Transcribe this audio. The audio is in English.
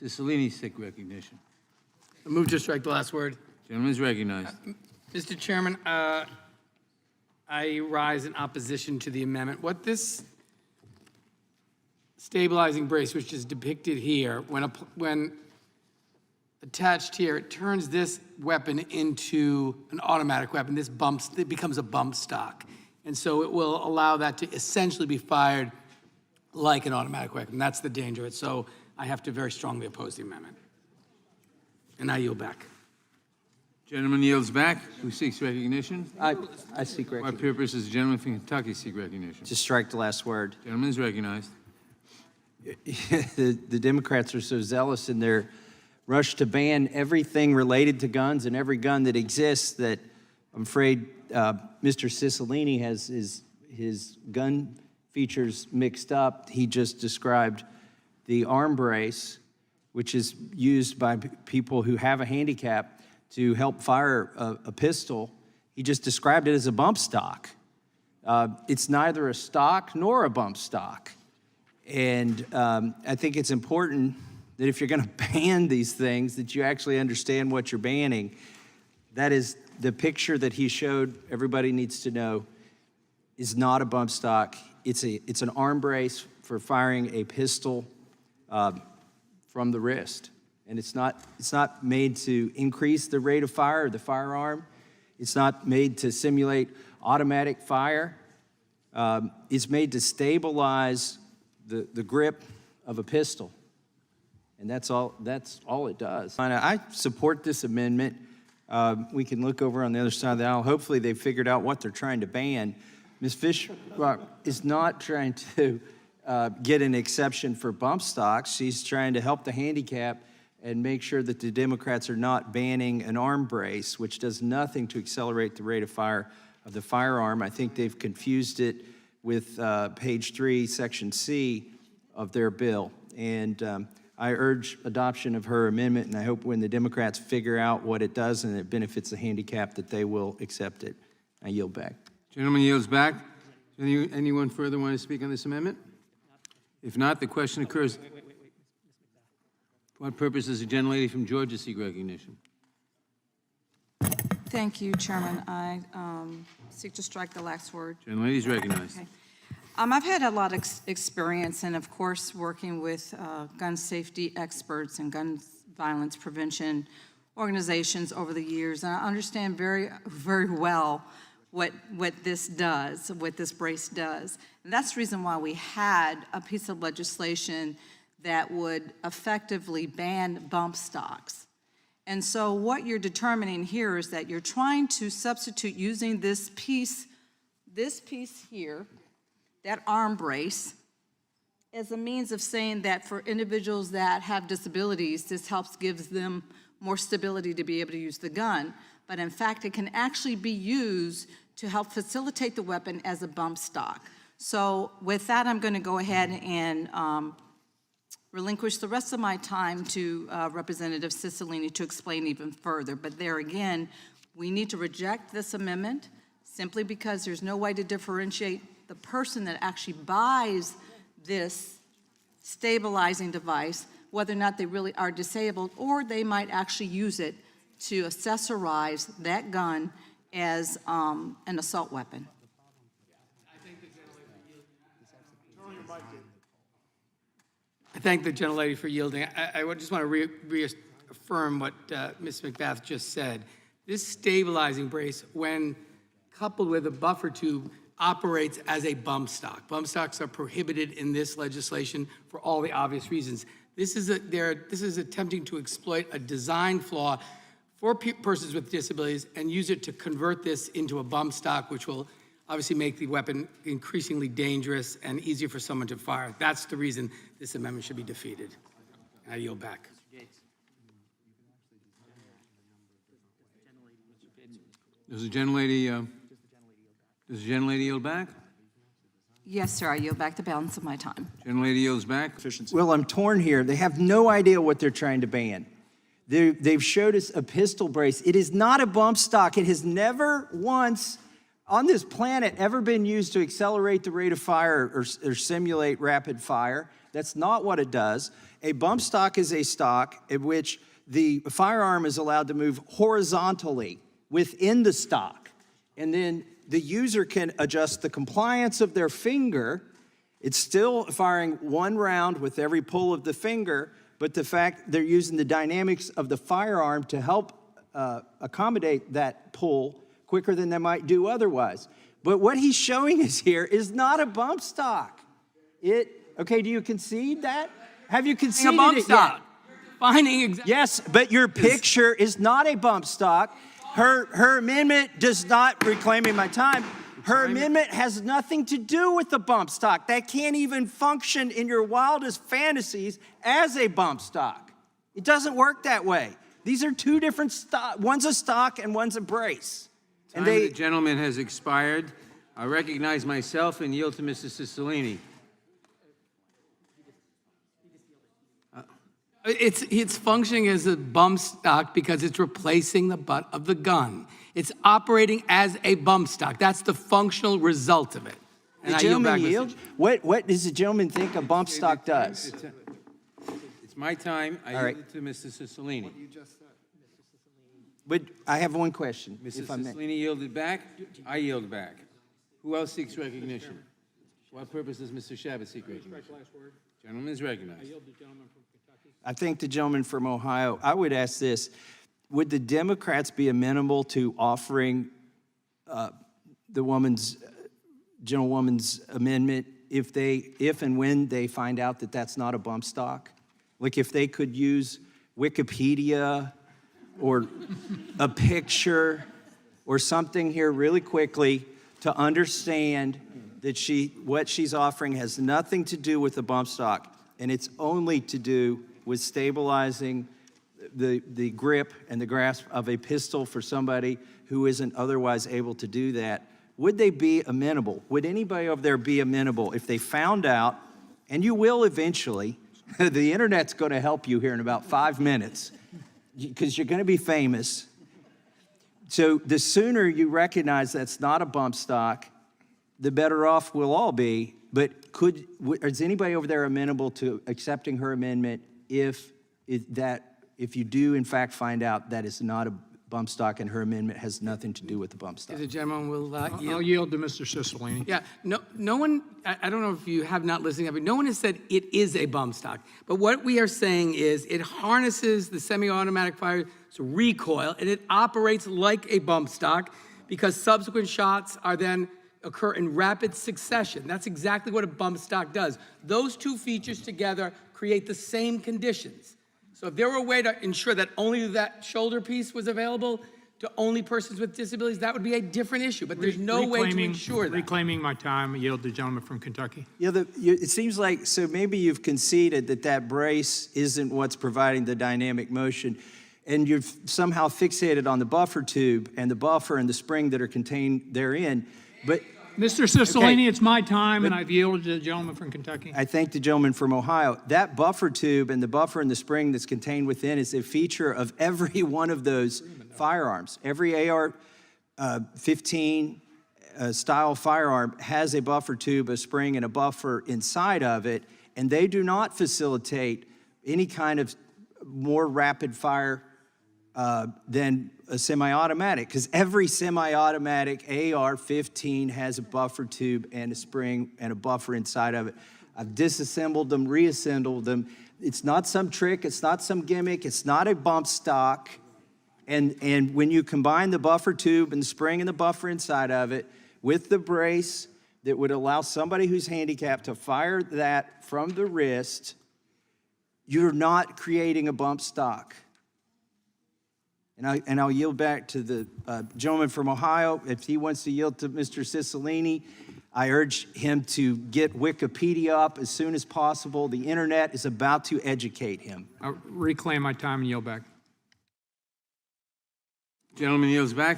Cicilline seek recognition. I move to strike the last word. Gentleman is recognized. Mr. Chairman, I rise in opposition to the amendment. What this stabilizing brace, which is depicted here, when attached here, it turns this weapon into an automatic weapon. It becomes a bump stock. And so it will allow that to essentially be fired like an automatic weapon. That's the danger of it. So I have to very strongly oppose the amendment. And I yield back. Gentleman yields back. Who seeks recognition? I seek For what recognition. purpose does the gentleman from Kentucky seek recognition? To strike the last word. Gentleman is recognized. The Democrats are so zealous in their rush to ban everything related to guns and every gun that exists that I'm afraid Mr. Cicilline has his gun features mixed up. He just described the arm brace, which is used by people who have a handicap to help fire a pistol. He just described it as a bump stock. It's neither a stock nor a bump stock. And I think it's important that if you're going to ban these things, that you actually understand what you're banning. That is the picture that he showed, everybody needs to know, is not a bump stock. It's an arm brace for firing a pistol from the wrist. And it's not made to increase the rate of fire of the firearm. It's not made to simulate automatic fire. It's made to stabilize the grip of a pistol. And that's all it does. I support this amendment. We can look over on the other side of the aisle. Hopefully they figured out what they're trying to ban. Ms. Fisher is not trying to get an exception for bump stocks. She's trying to help the handicap and make sure that the Democrats are not banning an arm brace, which does nothing to accelerate the rate of fire of the firearm. I think they've confused it with page 3, section C of their bill. And I urge adoption of her amendment, and I hope when the Democrats figure out what it does and it benefits the handicap that they will accept it. I yield back. Gentleman yields back. Anyone further want to speak on this amendment? If not, the question occurs. For what purpose does the gentlelady from Georgia seek recognition? Thank you, Chairman. I seek to strike the last word. Gentlelady is recognized. Okay. I've had a lot of experience and, of course, working with gun safety experts and gun violence prevention organizations over the years, and I understand very, very well what this does, what this brace does. And that's the reason why we had a piece of legislation that would effectively ban bump stocks. And so what you're determining here is that you're trying to substitute using this piece here, that arm brace, as a means of saying that for individuals that have disabilities, this gives them more stability to be able to use the gun. But in fact, it can actually be used to help facilitate the weapon as a bump stock. So with that, I'm going to go ahead and relinquish the rest of my time to Representative Cicilline to explain even further. But there again, we need to reject this amendment simply because there's no way to differentiate the person that actually buys this stabilizing device, whether or not they really are disabled, or they might actually use it to accessorize that gun as an assault weapon. I thank the gentlelady for yielding. I just want to reaffirm what Ms. McBath just said. This stabilizing brace, when coupled with a buffer tube, operates as a bump stock. Bump stocks are prohibited in this legislation for all the obvious reasons. This is attempting to exploit a design flaw for persons with disabilities and use it to convert this into a bump stock, which will obviously make the weapon increasingly dangerous and easier for someone to fire. That's the reason this amendment should be defeated. I yield back. Does the gentlelady yield back? Yes, sir, I yield back the balance of my time. Gentlelady yields back. Well, I'm torn here. They have no idea what they're trying to ban. They've showed us a pistol brace. It is not a bump stock. It has never once on this planet ever been used to accelerate the rate of fire or simulate rapid fire. That's not what it does. A bump stock is a stock in which the firearm is allowed to move horizontally within the stock. And then the user can adjust the compliance of their finger. It's still firing one round with every pull of the finger, but the fact they're using the dynamics of the firearm to help accommodate that pull quicker than they might do otherwise. But what he's showing us here is not a bump stock. Okay, do you concede that? Have you conceded A bump it stock. yet? Finding exactly. Yes, but your picture is not a bump stock. Her amendment does not, reclaiming my time, her amendment has nothing to do with the bump stock. That can't even function in your wildest fantasies as a bump stock. It doesn't work that way. These are two different stocks. One's a stock and one's a brace. Time of the gentleman has expired. I recognize myself and yield to Mr. Cicilline. It's functioning as a bump stock because it's replacing the butt of the gun. It's operating as a bump stock. That's the functional result of it. The gentleman yield? What does the gentleman think a bump stock does? It's my time. I All right. yield it to Mr. Cicilline. But I have one question, Mr. if I may. Cicilline yielded back. I yield back. Who else seeks recognition? For what purpose does Mr. Shabbat seek recognition? Gentleman is recognized. I think the gentleman from Ohio, I would ask this. Would the Democrats be amenable to offering the gentlewoman's amendment if and when they find out that that's not a bump stock? Like if they could use Wikipedia or a picture or something here really quickly to understand that what she's offering has nothing to do with the bump stock, and it's only to do with stabilizing the grip and the grasp of a pistol for somebody who isn't otherwise able to do that. Would they be amenable? Would anybody over there be amenable if they found out, and you will eventually, the internet's going to help you here in about 5 minutes, because you're going to be famous. So the sooner you recognize that's not a bump stock, the better off we'll all be. But is anybody over there amenable to accepting her amendment if you do in fact find out that it's not a bump stock and her amendment has nothing to do with the bump stock? The gentleman will I'll yield. yield to Mr. Cicilline. Yeah, no one, I don't know if you have not listened, but no one has said it is a bump stock. But what we are saying is it harnesses the semi-automatic fire's recoil, and it operates like a bump stock because subsequent shots are then occur in rapid succession. That's exactly what a bump stock does. Those two features together create the same conditions. So if there were a way to ensure that only that shoulder piece was available to only persons with disabilities, that would be a different issue, but there's no way to ensure that. Reclaiming my time, I yield to the gentleman from Kentucky. Yeah, it seems like, so maybe you've conceded that brace isn't what's providing the dynamic motion, and you've somehow fixated on the buffer tube and the buffer and the spring that are contained therein. But Mr. Cicilline, Okay. it's my time, and I've yielded to the gentleman from Kentucky. I thank the gentleman from Ohio. That buffer tube and the buffer and the spring that's contained within is a feature of every one of those firearms. Every AR-15 style firearm has a buffer tube, a spring, and a buffer inside of it, and they do not facilitate any kind of more rapid fire than a semi-automatic, because every semi-automatic AR-15 has a buffer tube and a spring and a buffer inside of it. I've disassembled them, reassembled them. It's not some trick, it's not some gimmick, it's not a bump stock. And when you combine the buffer tube and the spring and the buffer inside of it with the brace that would allow somebody who's handicapped to fire that from the wrist, you're not creating a bump stock. And I'll yield back to the gentleman from Ohio. If he wants to yield to Mr. Cicilline, I urge him to get Wikipedia up as soon as possible. The internet is about to educate him. I'll reclaim my time and yield back. Gentleman yields back.